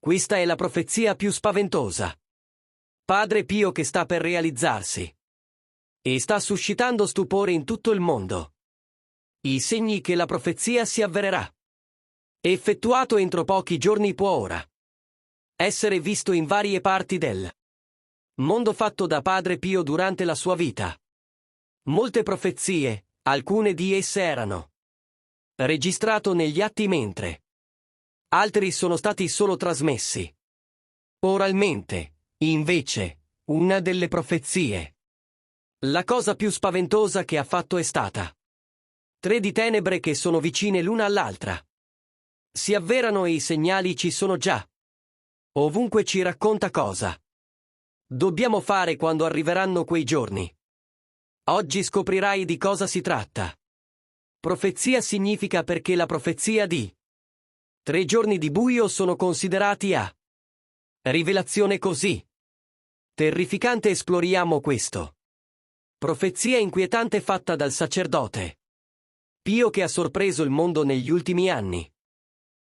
Questa è la profezia più spaventosa. Padre Pio che sta per realizzarsi. E sta suscitando stupore in tutto il mondo. I segni che la profezia si avvererà. Effettuato entro pochi giorni può ora essere visto in varie parti del mondo fatto da Padre Pio durante la sua vita. Molte profezie, alcune di esse erano registrato negli atti mentre altri sono stati solo trasmessi oralmente. Invece, una delle profezie, la cosa più spaventosa che ha fatto è stata 3 di tenebre che sono vicine l'una all'altra. Si avverano e i segnali ci sono già. Ovunque ci racconta cosa dobbiamo fare quando arriveranno quei giorni. Oggi scoprirai di cosa si tratta. Profezia significa perché la profezia di 3 giorni di buio sono considerati a rivelazione così terrificante. Esploriamo questo. Profezia inquietante fatta dal sacerdote Pio che ha sorpreso il mondo negli ultimi anni.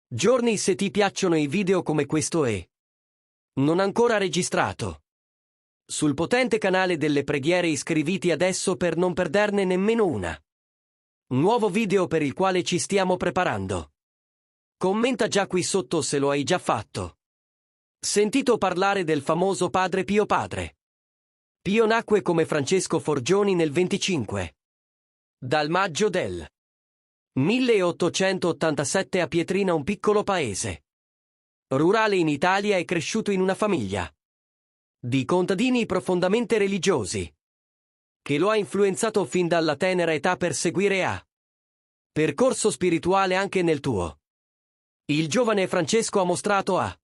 Giorni. Se ti piacciono i video come questo e non ancora registrato sul potente canale delle preghiere, iscriviti adesso per non perderne nemmeno una. Nuovo video per il quale ci stiamo preparando. Commenta già qui sotto se lo hai già fatto. Sentito parlare del famoso Padre Pio? Padre Pio nacque come Francesco Forgioni nel 25 dal maggio del 1887 a Pietrina, un piccolo paese rurale in Italia. È cresciuto in una famiglia di contadini profondamente religiosi, che lo ha influenzato fin dalla tenera età per seguire a percorso spirituale anche nel tuo. Il giovane Francesco ha mostrato a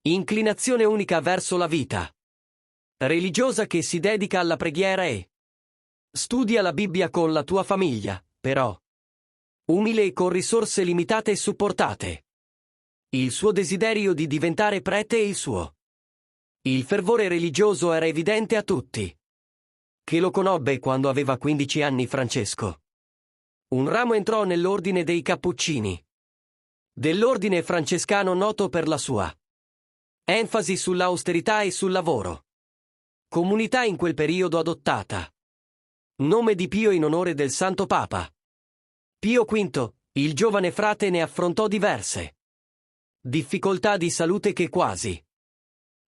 inclinazione unica verso la vita religiosa, che si dedica alla preghiera e studia la Bibbia con la tua famiglia, però umile e con risorse limitate e supportate. Il suo desiderio di diventare prete e il fervore religioso era evidente a tutti. Che lo conobbe quando aveva 15 anni. Francesco un ramo entrò nell'ordine dei Cappuccini, dell'ordine francescano noto per la sua enfasi sull'austerità e sul lavoro. Comunità in quel periodo adottata nome di Pio in onore del Santo Papa Pio V. Il giovane frate ne affrontò diverse difficoltà di salute che quasi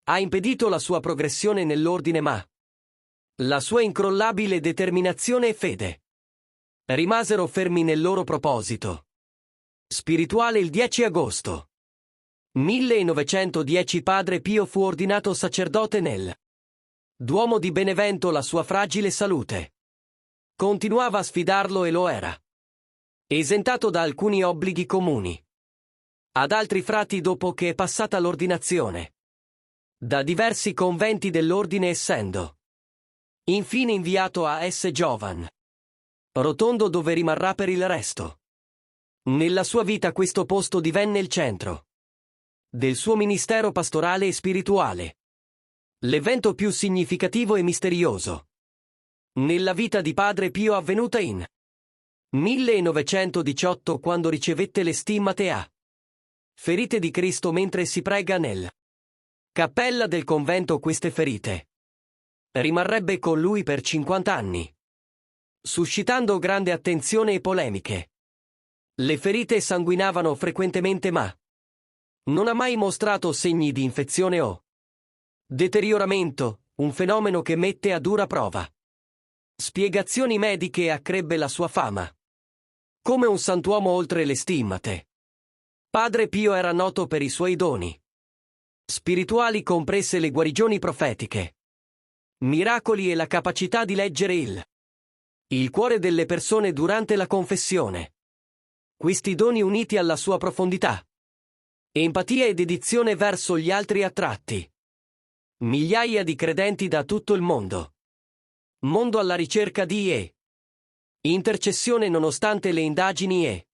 ha impedito la sua progressione nell'ordine, ma la sua incrollabile determinazione e fede rimasero fermi nel loro proposito spirituale. Il 10 agosto 1910 Padre Pio fu ordinato sacerdote nel Duomo di Benevento. La sua fragile salute continuava a sfidarlo e lo era esentato da alcuni obblighi comuni ad altri frati dopo che è passata l'ordinazione da diversi conventi dell'ordine, essendo infine inviato a S. Giovan Rotondo, dove rimarrà per il resto. Nella sua vita questo posto divenne il centro del suo ministero pastorale e spirituale. L'evento più significativo e misterioso nella vita di Padre Pio, avvenuta in 1918, quando ricevette le stimmate a ferite di Cristo mentre si prega nel cappella del convento. Queste ferite rimarrebbe con lui per 50 anni, suscitando grande attenzione e polemiche. Le ferite sanguinavano frequentemente, ma non ha mai mostrato segni di infezione o deterioramento, un fenomeno che mette a dura prova spiegazioni mediche e accrebbe la sua fama come un santuomo oltre le stimmate. Padre Pio era noto per i suoi doni spirituali, comprese le guarigioni profetiche, miracoli e la capacità di leggere il cuore delle persone durante la confessione. Questi doni, uniti alla sua profondità empatia e dedizione verso gli altri, attratti migliaia di credenti da tutto il mondo alla ricerca di intercessione, nonostante le indagini e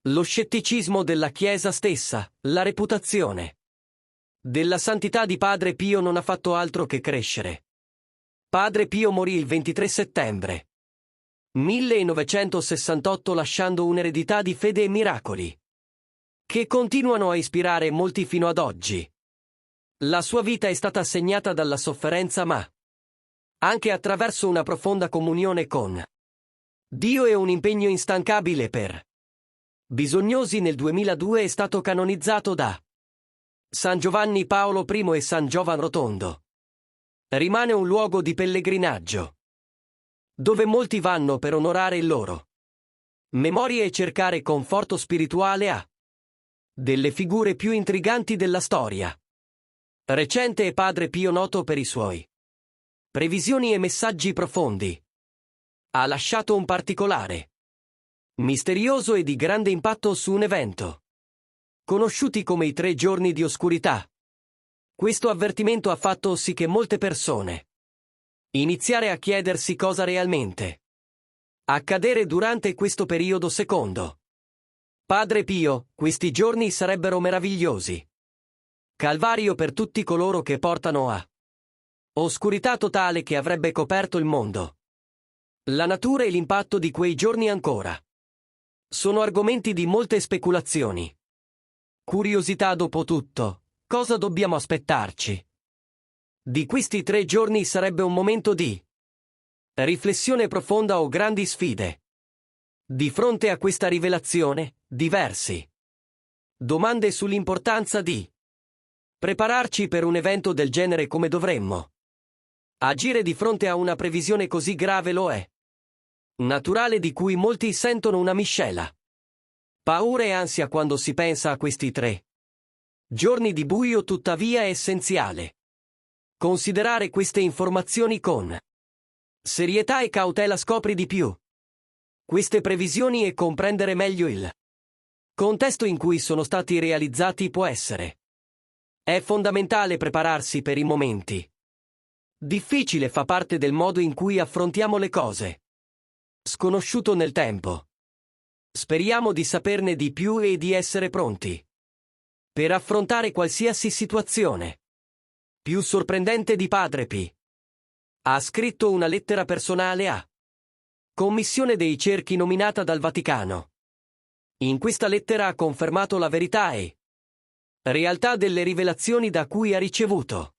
lo scetticismo della Chiesa stessa. La reputazione della santità di Padre Pio non ha fatto altro che crescere. Padre Pio morì il 23 settembre 1968, lasciando un'eredità di fede e miracoli che continuano a ispirare molti fino ad oggi. La sua vita è stata segnata dalla sofferenza, ma anche attraverso una profonda comunione con Dio e un impegno instancabile per bisognosi. Nel 2002 è stato canonizzato da San Giovanni Paolo I e San Giovan Rotondo. Rimane un luogo di pellegrinaggio dove molti vanno per onorare il loro memoria e cercare conforto spirituale a delle figure più intriganti della storia recente. E Padre Pio, noto per i suoi previsioni e messaggi profondi, ha lasciato un particolare misterioso e di grande impatto su un evento conosciuti come i 3 giorni di oscurità. Questo avvertimento ha fatto sì che molte persone iniziare a chiedersi cosa realmente accadere durante questo periodo. Secondo Padre Pio, questi giorni sarebbero meravigliosi calvario per tutti coloro che portano a oscurità totale che avrebbe coperto il mondo. La natura e l'impatto di quei giorni ancora sono argomenti di molte speculazioni. Curiosità. Dopo tutto, cosa dobbiamo aspettarci di questi 3 giorni? Sarebbe un momento di riflessione profonda o grandi sfide? Di fronte a questa rivelazione, diversi domande sull'importanza di prepararci per un evento del genere. Come dovremmo agire di fronte a una previsione così grave? Lo è naturale, di cui molti sentono una miscela paura e ansia quando si pensa a questi 3 giorni di buio. Tuttavia è essenziale considerare queste informazioni con serietà e cautela. Scopri di più queste previsioni e comprendere meglio il contesto in cui sono stati realizzati. Può essere è fondamentale prepararsi per i momenti difficili. Fa parte del modo in cui affrontiamo le cose sconosciuto nel tempo. Speriamo di saperne di più e di essere pronti per affrontare qualsiasi situazione. Più sorprendente di Padre P. ha scritto una lettera personale a Commissione dei Cerchi nominata dal Vaticano. In questa lettera ha confermato la verità e realtà delle rivelazioni da cui ha ricevuto.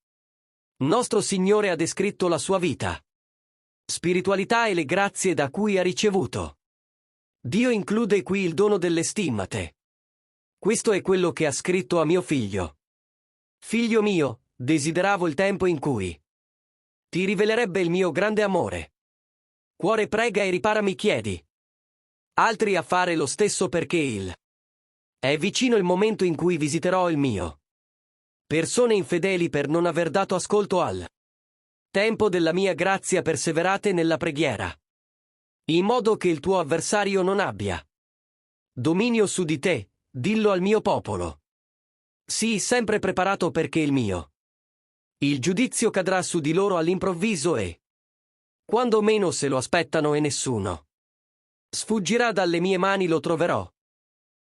Nostro Signore ha descritto la sua vita, spiritualità e le grazie da cui ha ricevuto. Dio include qui il dono delle stimmate. Questo è quello che ha scritto a mio figlio. Figlio mio, desideravo il tempo in cui ti rivelerebbe il mio grande amore. Cuore, prega e riparami. Chiedi altri a fare lo stesso, perché è vicino il momento in cui visiterò il mio persone infedeli per non aver dato ascolto al tempo della mia grazia. Perseverate nella preghiera, in modo che il tuo avversario non abbia dominio su di te. Dillo al mio popolo. Sii sempre preparato, perché il giudizio cadrà su di loro all'improvviso e quando meno se lo aspettano, e nessuno sfuggirà dalle mie mani. Lo troverò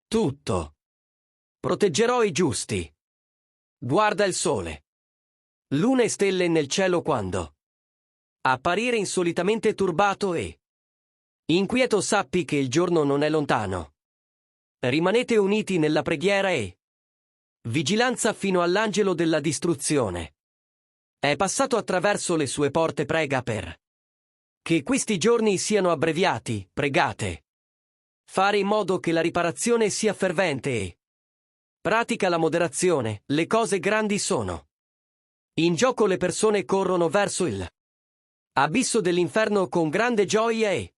tutto. Proteggerò i giusti. Guarda il sole, luna e stelle nel cielo quando apparire insolitamente turbato e inquieto. Sappi che il giorno non è lontano. Rimanete uniti nella preghiera e vigilanza fino all'angelo della distruzione. È passato attraverso le sue porte. Prega per che questi giorni siano abbreviati. Pregate. Fare in modo che la riparazione sia fervente e pratica la moderazione. Le cose grandi sono in gioco. Le persone corrono verso il abisso dell'inferno con grande gioia e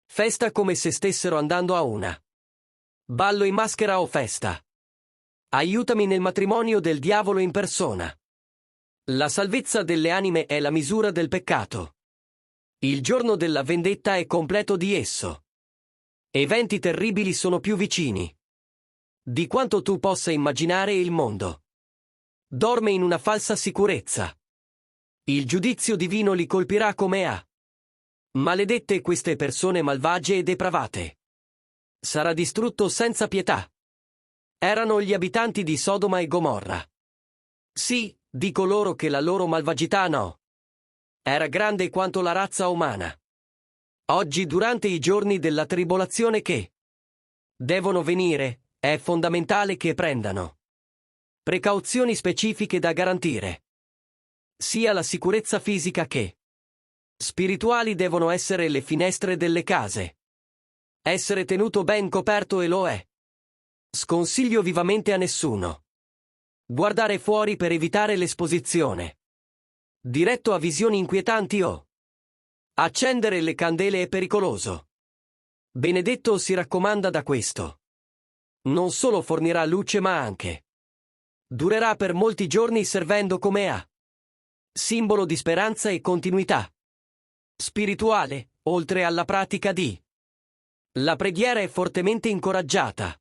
festa, come se stessero andando a una ballo in maschera o festa. Aiutami nel matrimonio del diavolo in persona. La salvezza delle anime è la misura del peccato. Il giorno della vendetta è completo di esso. Eventi terribili sono più vicini di quanto tu possa immaginare. Il mondo dorme in una falsa sicurezza. Il giudizio divino li colpirà come a maledette queste persone malvagie e depravate. Sarà distrutto senza pietà. Erano gli abitanti di Sodoma e Gomorra. Sì, dico loro che la loro malvagità era grande quanto la razza umana. Oggi, durante i giorni della tribolazione che devono venire, È fondamentale che prendano precauzioni specifiche da garantire. Sia la sicurezza fisica che spirituali devono essere le finestre delle case. Essere tenuto ben coperto e lo è. Sconsiglio vivamente a nessuno guardare fuori per evitare l'esposizione. Diretto a visioni inquietanti o accendere le candele è pericoloso. Benedetto si raccomanda da questo. Non solo fornirà luce ma anche durerà per molti giorni servendo come a simbolo di speranza e continuità spirituale, oltre alla pratica di la preghiera è fortemente incoraggiata,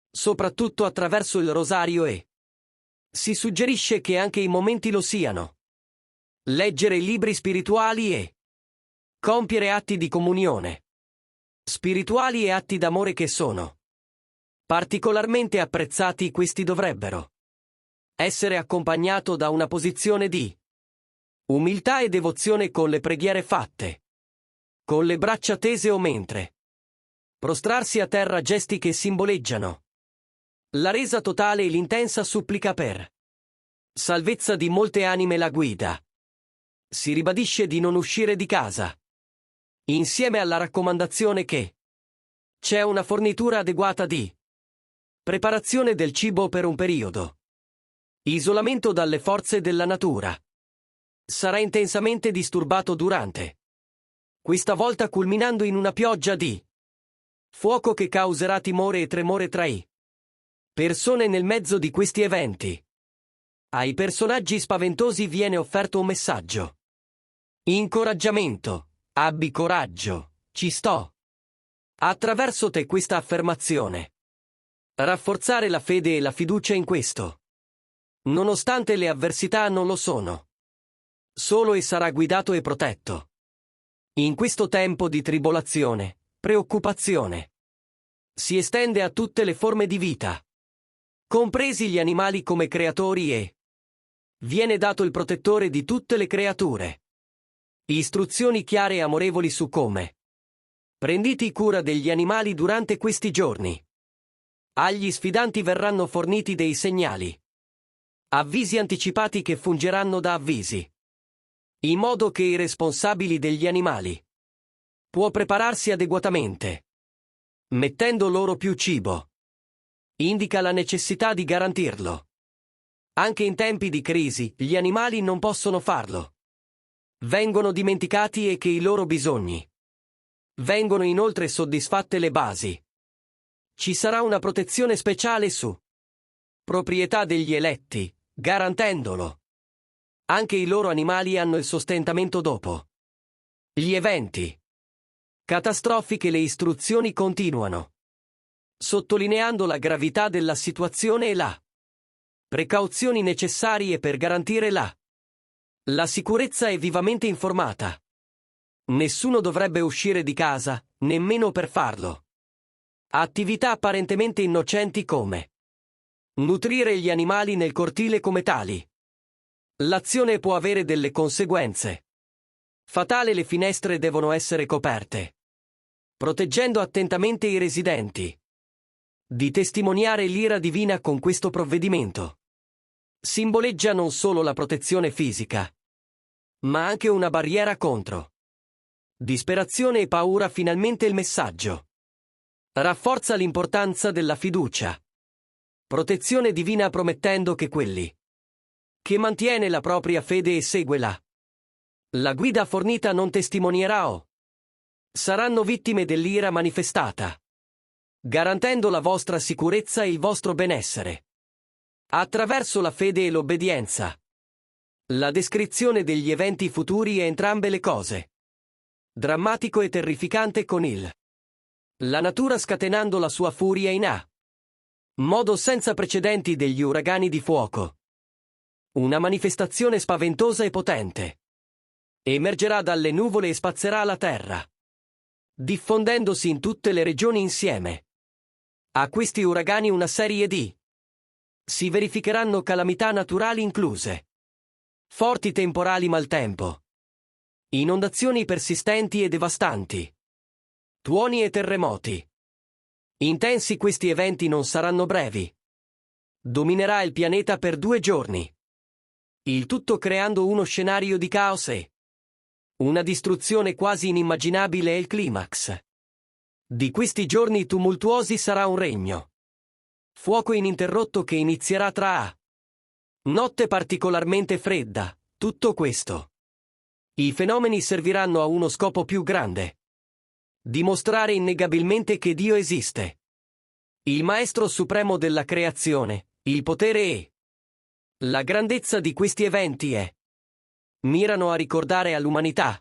soprattutto attraverso il rosario e si suggerisce che anche i momenti lo siano. Leggere libri spirituali e compiere atti di comunione spirituali e atti d'amore che sono particolarmente apprezzati. Questi dovrebbero essere accompagnato da una posizione di umiltà e devozione con le preghiere fatte con le braccia tese o mentre prostrarsi a terra, gesti che simboleggiano la resa totale e l'intensa supplica per salvezza di molte anime. La guida si ribadisce di non uscire di casa, insieme alla raccomandazione che c'è una fornitura adeguata di preparazione del cibo per un periodo. Isolamento dalle forze della natura. Sarà intensamente disturbato durante questa volta, culminando in una pioggia di fuoco che causerà timore e tremore tra i persone nel mezzo di questi eventi. Ai personaggi spaventosi viene offerto un messaggio. Incoraggiamento. Abbi coraggio, ci sto. Attraverso te questa affermazione. Rafforzare la fede e la fiducia in questo. Nonostante le avversità non lo sono. Solo e sarà guidato e protetto. In questo tempo di tribolazione, preoccupazione. Si estende a tutte le forme di vita, compresi gli animali come creatori e viene dato il protettore di tutte le creature. Istruzioni chiare e amorevoli su come prenditi cura degli animali durante questi giorni. Agli sfidanti verranno forniti dei segnali. Avvisi anticipati che fungeranno da avvisi. In modo che i responsabili degli animali può prepararsi adeguatamente, mettendo loro più cibo. Indica la necessità di garantirlo. Anche in tempi di crisi, gli animali non possono farlo. Vengono dimenticati e che i loro bisogni vengono inoltre soddisfatte le basi. Ci sarà una protezione speciale su proprietà degli eletti, garantendolo. Anche i loro animali hanno il sostentamento dopo gli eventi catastrofiche. Le istruzioni continuano, sottolineando la gravità della situazione e la precauzioni necessarie per garantire la sicurezza è vivamente informata. Nessuno dovrebbe uscire di casa, nemmeno per farlo. Attività apparentemente innocenti come nutrire gli animali nel cortile come tali. L'azione può avere delle conseguenze fatali. Le finestre devono essere coperte, proteggendo attentamente i residenti. Di testimoniare l'ira divina con questo provvedimento simboleggia non solo la protezione fisica, ma anche una barriera contro disperazione e paura. Finalmente il messaggio rafforza l'importanza della fiducia. Protezione divina, promettendo che quelli che mantiene la propria fede e segue la guida fornita non testimonierà o saranno vittime dell'ira manifestata, garantendo la vostra sicurezza e il vostro benessere. Attraverso la fede e l'obbedienza. La descrizione degli eventi futuri è entrambe le cose. Drammatico e terrificante con la natura scatenando la sua furia in modo senza precedenti degli uragani di fuoco. Una manifestazione spaventosa e potente. Emergerà dalle nuvole e spazzerà la terra, diffondendosi in tutte le regioni insieme. A questi uragani una serie di si verificheranno calamità naturali incluse forti temporali, maltempo, inondazioni persistenti e devastanti, tuoni e terremoti. Intensi questi eventi non saranno brevi. Dominerà il pianeta per 2 giorni. Il tutto creando uno scenario di caos e una distruzione quasi inimmaginabile è il climax. Di questi giorni tumultuosi sarà un regno. Fuoco ininterrotto che inizierà tra notte particolarmente fredda, tutto questo. I fenomeni serviranno a uno scopo più grande. Dimostrare innegabilmente che Dio esiste. Il Maestro Supremo della creazione, il potere e la grandezza di questi eventi mirano a ricordare all'umanità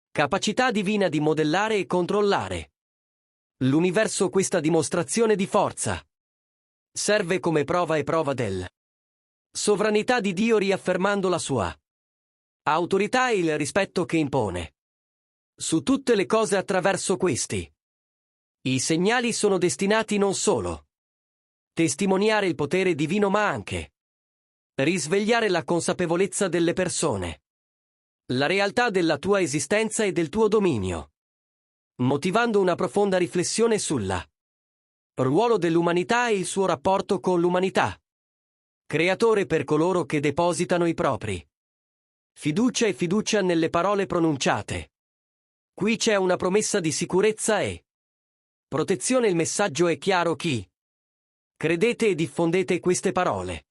capacità divina di modellare e controllare l'universo. Questa dimostrazione di forza serve come prova e prova del sovranità di Dio, riaffermando la sua autorità e il rispetto che impone su tutte le cose attraverso questi. I segnali sono destinati non solo testimoniare il potere divino ma anche risvegliare la consapevolezza delle persone, la realtà della tua esistenza e del tuo dominio, motivando una profonda riflessione sul ruolo dell'umanità e il suo rapporto con l'umanità. Creatore per coloro che depositano i propri fiducia e fiducia nelle parole pronunciate. Qui c'è una promessa di sicurezza e protezione. Il messaggio è chiaro: chi credete e diffondete queste parole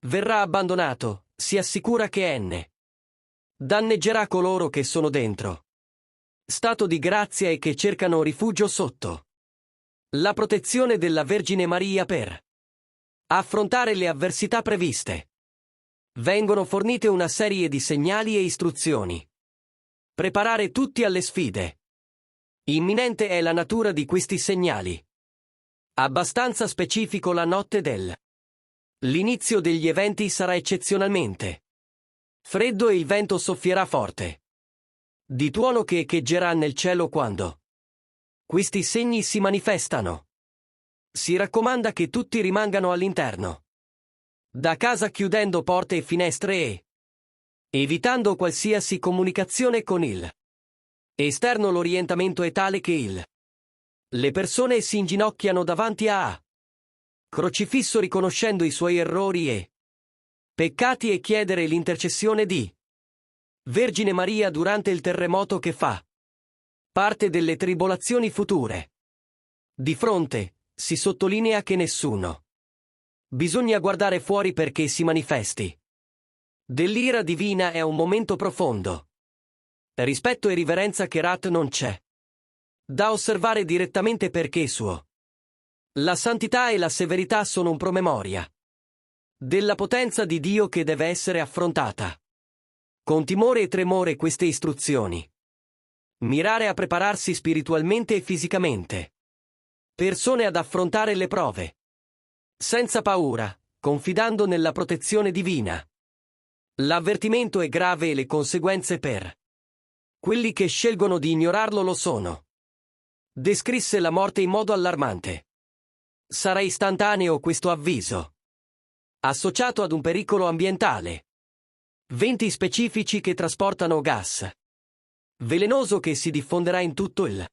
verrà abbandonato, si assicura che danneggerà coloro che sono dentro stato di grazia e che cercano rifugio sotto la protezione della Vergine Maria per affrontare le avversità previste. Vengono fornite una serie di segnali e istruzioni. Preparare tutti alle sfide. Imminente è la natura di questi segnali. Abbastanza specifico la notte l'inizio degli eventi sarà eccezionalmente freddo e il vento soffierà forte, di tuono che echeggerà nel cielo quando questi segni si manifestano. Si raccomanda che tutti rimangano all'interno da casa, chiudendo porte e finestre e evitando qualsiasi comunicazione con il esterno. L'orientamento è tale che le persone si inginocchiano davanti a crocifisso, riconoscendo i suoi errori e peccati e chiedere l'intercessione di Vergine Maria durante il terremoto che fa parte delle tribolazioni future. Di fronte, si sottolinea che nessuno bisogna guardare fuori perché si manifesti dell'ira divina. È un momento profondo. Rispetto e riverenza che non c'è da osservare direttamente perché la santità e la severità sono un promemoria della potenza di Dio che deve essere affrontata con timore e tremore. Queste istruzioni mirare a prepararsi spiritualmente e fisicamente persone ad affrontare le prove senza paura, confidando nella protezione divina. L'avvertimento è grave e le conseguenze per quelli che scelgono di ignorarlo lo sono. Descrisse la morte in modo allarmante. Sarà istantaneo questo avviso, associato ad un pericolo ambientale. Venti specifici che trasportano gas velenoso che si diffonderà in tutto il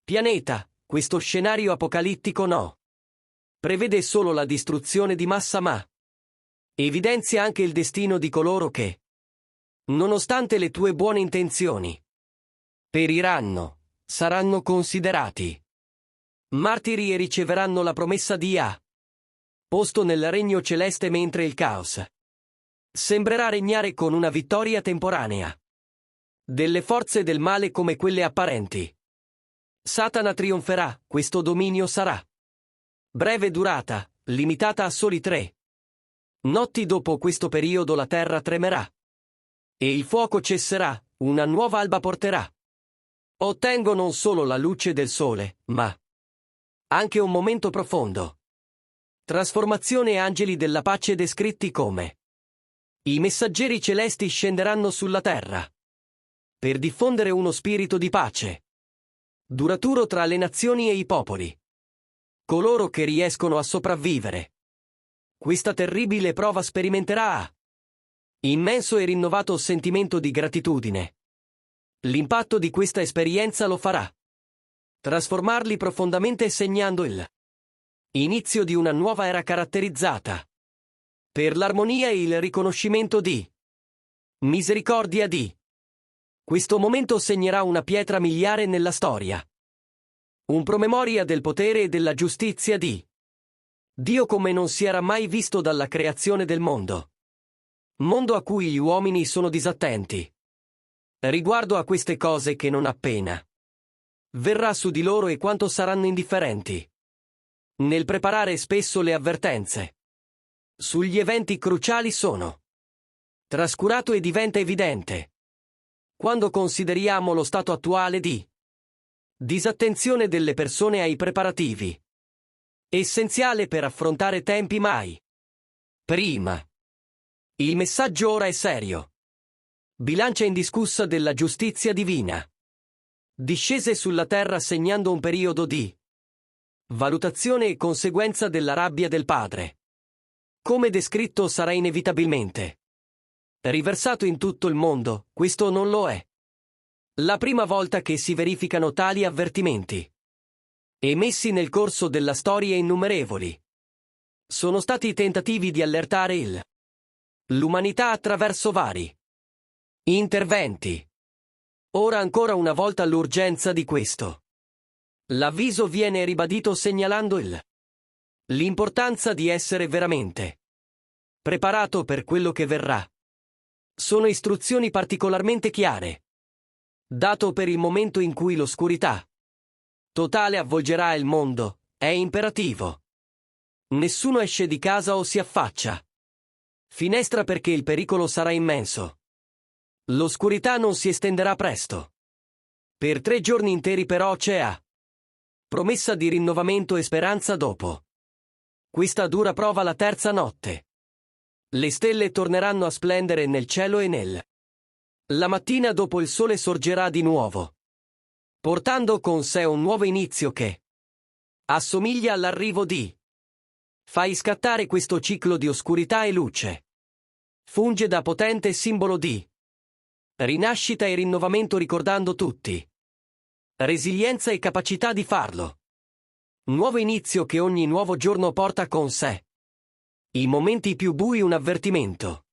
pianeta. Questo scenario apocalittico prevede solo la distruzione di massa, ma evidenzia anche il destino di coloro che, nonostante le tue buone intenzioni, periranno, saranno considerati martiri e riceveranno la promessa di posto nel regno celeste, mentre il caos sembrerà regnare con una vittoria temporanea delle forze del male come quelle apparenti. Satana trionferà. Questo dominio sarà breve durata, limitata a soli 3 notti. Dopo questo periodo la terra tremerà e il fuoco cesserà, una nuova alba porterà. Ottengo non solo la luce del sole, ma anche un momento profondo. Trasformazione. Angeli della pace descritti come i messaggeri celesti scenderanno sulla terra per diffondere uno spirito di pace duraturo tra le nazioni e i popoli. Coloro che riescono a sopravvivere questa terribile prova sperimenterà immenso e rinnovato sentimento di gratitudine. L'impatto di questa esperienza lo farà trasformarli profondamente segnando il inizio di una nuova era caratterizzata per l'armonia e il riconoscimento di misericordia di. Questo momento segnerà una pietra miliare nella storia. Un promemoria del potere e della giustizia di Dio come non si era mai visto dalla creazione del mondo. Mondo a cui gli uomini sono disattenti. Riguardo a queste cose che non appena verrà su di loro e quanto saranno indifferenti nel preparare spesso le avvertenze sugli eventi cruciali sono trascurato e diventa evidente quando consideriamo lo stato attuale di disattenzione delle persone ai preparativi, essenziale per affrontare tempi mai prima. Il messaggio ora è serio. Bilancia indiscussa della giustizia divina. Discese sulla terra segnando un periodo di valutazione e conseguenza della rabbia del Padre. Come descritto sarà inevitabilmente riversato in tutto il mondo, questo non lo è la prima volta che si verificano tali avvertimenti. Emessi nel corso della storia innumerevoli. Sono stati tentativi di allertare l'umanità attraverso vari interventi. Ora ancora una volta l'urgenza di questo. L'avviso viene ribadito segnalando l'importanza di essere veramente preparato per quello che verrà. Sono istruzioni particolarmente chiare. Dato per il momento in cui l'oscurità totale avvolgerà il mondo, è imperativo. Nessuno esce di casa o si affaccia finestra perché il pericolo sarà immenso. L'oscurità non si estenderà presto. Per 3 giorni interi però c'è promessa di rinnovamento e speranza dopo questa dura prova la terza notte. Le stelle torneranno a splendere nel cielo e la mattina dopo il sole sorgerà di nuovo, portando con sé un nuovo inizio che assomiglia all'arrivo di. Fai scattare questo ciclo di oscurità e luce. Funge da potente simbolo di rinascita e rinnovamento ricordando tutti. Resilienza e capacità di farlo. Nuovo inizio che ogni nuovo giorno porta con sé. I momenti più bui un avvertimento.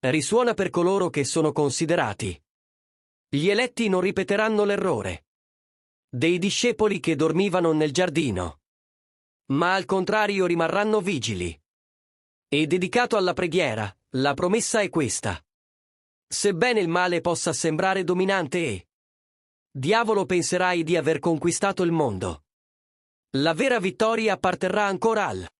Risuona per coloro che sono considerati. Gli eletti non ripeteranno l'errore dei discepoli che dormivano nel giardino, ma al contrario rimarranno vigili. E dedicato alla preghiera, la promessa è questa. Sebbene il male possa sembrare dominante e diavolo penserai di aver conquistato il mondo, la vera vittoria apparterrà ancora al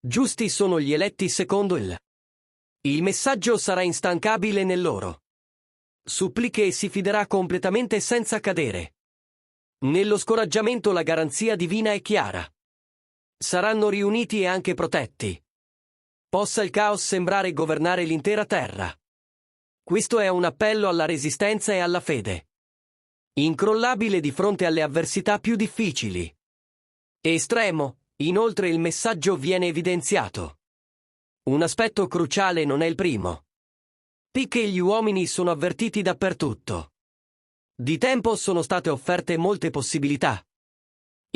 giusti sono gli eletti secondo il messaggio sarà instancabile nel loro suppliche e si fiderà completamente senza cadere. Nello scoraggiamento la garanzia divina è chiara. Saranno riuniti e anche protetti. Possa il caos sembrare governare l'intera terra. Questo è un appello alla resistenza e alla fede. Incrollabile di fronte alle avversità più difficili. Estremo, inoltre il messaggio viene evidenziato. Un aspetto cruciale non è il primo. Picche gli uomini sono avvertiti dappertutto. Di tempo sono state offerte molte possibilità,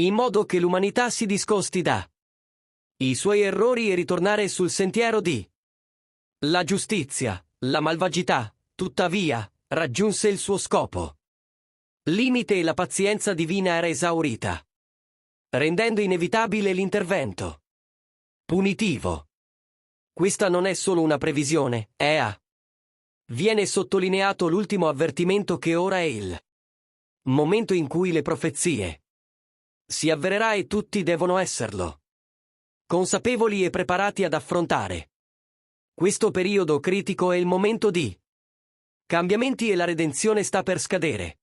in modo che l'umanità si discosti da i suoi errori e ritornare sul sentiero di la giustizia, la malvagità, tuttavia, raggiunse il suo scopo. Limite e la pazienza divina era esaurita, rendendo inevitabile l'intervento punitivo. Questa non è solo una previsione, viene sottolineato l'ultimo avvertimento che ora è il momento in cui le profezie si avvererà e tutti devono esserlo, consapevoli e preparati ad affrontare questo periodo critico. È il momento di cambiamenti e la redenzione sta per scadere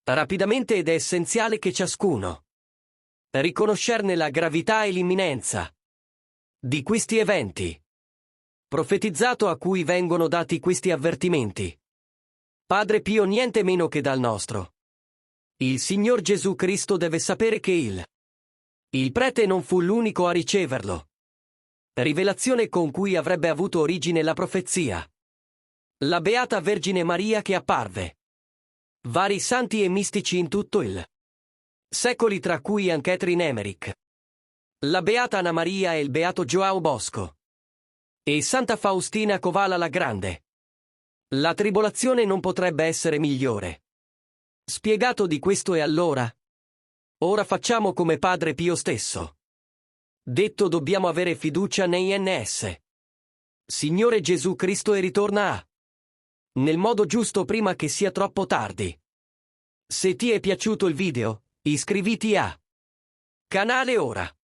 rapidamente ed è essenziale che ciascuno riconoscerne la gravità e l'imminenza di questi eventi. Profetizzato a cui vengono dati questi avvertimenti. Padre Pio niente meno che dal nostro. Il Signor Gesù Cristo deve sapere che il prete non fu l'unico a riceverlo. Rivelazione con cui avrebbe avuto origine la profezia. La Beata Vergine Maria che apparve. Vari santi e mistici in tutto il Secoli tra cui anche Catherine Emmerich, la beata Anna Maria e il beato João Bosco e Santa Faustina Kovala la Grande. La tribolazione non potrebbe essere migliore. Spiegato di questo e allora? Ora facciamo come Padre Pio stesso. Detto dobbiamo avere fiducia nei NS. Signore Gesù Cristo e ritorna nel modo giusto prima che sia troppo tardi. Se ti è piaciuto il video, iscriviti a canale ora.